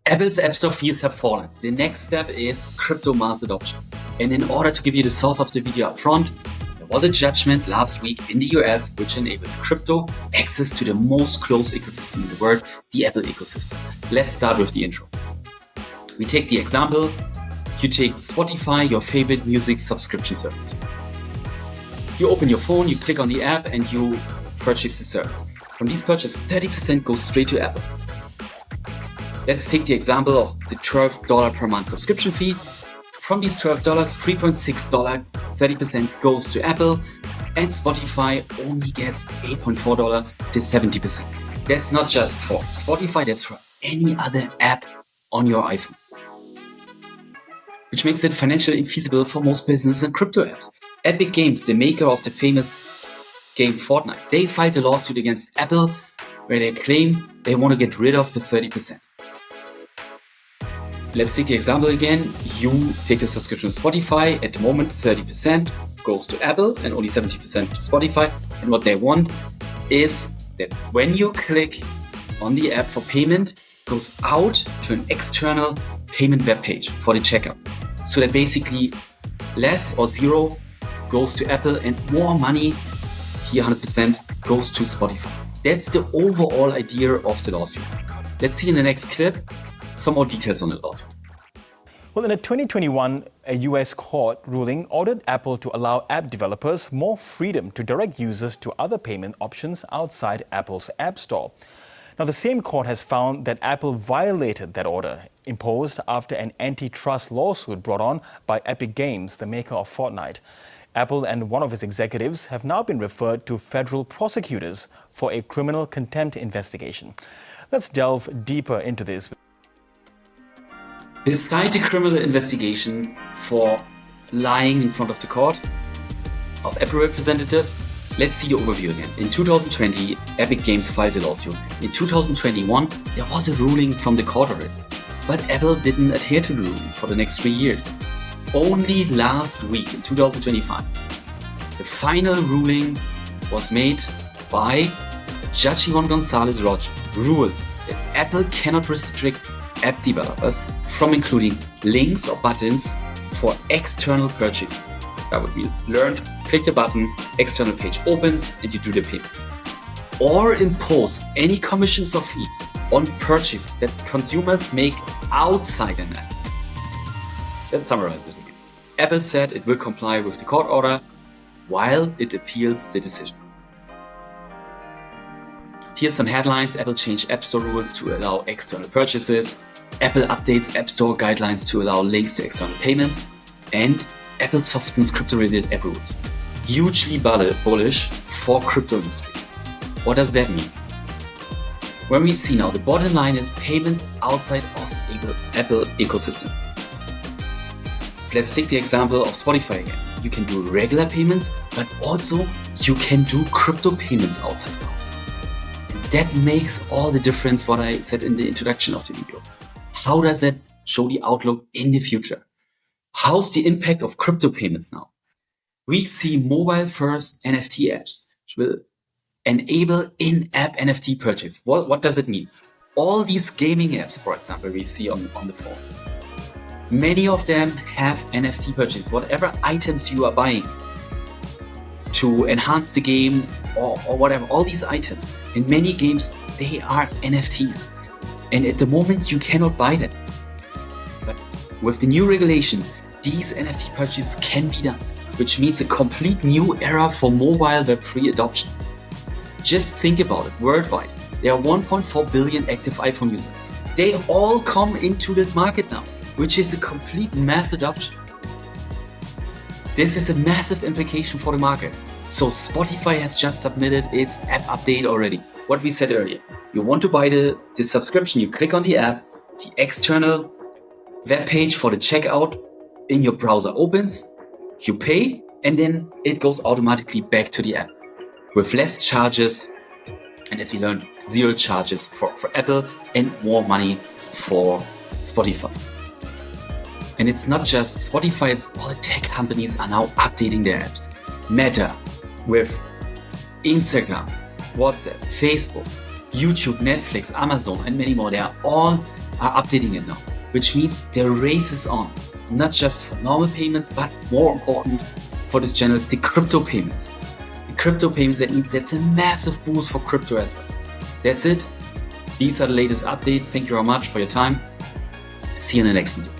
Apple's App Store fees have fallen. The next step is crypto mass adoption. And in order to give you the source of the video up front, there was a judgment last week in the US which enables crypto access to the most closed ecosystem in the world, the Apple ecosystem. Let's start with the intro. We take the example, you take Spotify, your favorite music subscription service. You open your phone, you click on the app and you purchase the service. From these purchases, 30% goes straight to Apple. Let's take the example of the $12 per month subscription fee. From these $12, $3.6, 30% goes to Apple, and Spotify only gets $8.4 to 70%. That's not just for Spotify, that's for any other app on your iPhone. Which makes it financially infeasible for most business and crypto apps. Epic Games, the maker of the famous game Fortnite, they filed a lawsuit against Apple where they claim they want to get rid of the 30%. Let's take the example again. You take the subscription to Spotify. At the moment, 30% goes to Apple and only 70% to Spotify. And what they want is that when you click on the app for payment, it goes out to an external payment web page for the checkout. So that basically less or zero goes to Apple and more money, here 100%, goes to Spotify. That's the overall idea of the lawsuit. Let's see in the next clip some more details on the lawsuit. Well, in a 2021, a US court ruling ordered Apple to allow app developers more freedom to direct users to other payment options outside Apple's App Store. Now, the same court has found that Apple violated that order, imposed after an antitrust lawsuit brought on by Epic Games, the maker of Fortnite. Apple and one of its executives have now been referred to federal prosecutors for a criminal contempt investigation. Let's delve deeper into this. Beside the criminal investigation for lying in front of the court of Apple representatives, let's see the overview again. In 2020, Epic Games filed a lawsuit. In 2021, there was a ruling from the court already. But Apple didn't adhere to the ruling for the next 3 years. Only last week, in 2025, the final ruling was made by Judge Yvonne Gonzalez Rogers, ruled that Apple cannot restrict app developers from including links or buttons for external purchases. That would be learned, click the button, external page opens, and you do the payment. Or impose any commissions or fee on purchases that consumers make outside an app. Let's summarize it again. Apple said it will comply with the court order while it appeals the decision. Here's some headlines. Apple changed App Store rules to allow external purchases. Apple updates App Store guidelines to allow links to external payments. And Apple softens crypto-related app rules. Hugely bullish for crypto industry. What does that mean? When we see now, the bottom line is payments outside of the Apple ecosystem. Let's take the example of Spotify again. You can do regular payments, but also you can do crypto payments outside now. That makes all the difference, what I said in the introduction of the video. How does that show the outlook in the future? How's the impact of crypto payments now? We see mobile-first NFT apps, which will enable in-app NFT purchase. What does it mean? All these gaming apps, for example, we see on the phones. Many of them have NFT purchases. Whatever items you are buying to enhance the game or whatever, all these items. In many games, they are NFTs. And at the moment, you cannot buy them. But with the new regulation, these NFT purchases can be done, which means a complete new era for mobile Web3 adoption. Just think about it, worldwide, there are 1.4 billion active iPhone users. They all come into this market now, which is a complete mass adoption. This is a massive implication for the market. So Spotify has just submitted its app update already. What we said earlier, you want to buy the subscription, you click on the app, the external web page for the checkout in your browser opens, you pay, and then it goes automatically back to the app with less charges, and as we learned, zero charges for Apple and more money for Spotify. And it's not just Spotify, it's all the tech companies are now updating their apps. Meta with Instagram, WhatsApp, Facebook, YouTube, Netflix, Amazon, and many more. They are all are updating it now, which means the race is on, not just for normal payments, but more important for this channel, the crypto payments. The crypto payments, that means that's a massive boost for crypto as well. That's it. These are the latest updates. Thank you very much for your time. See you in the next video.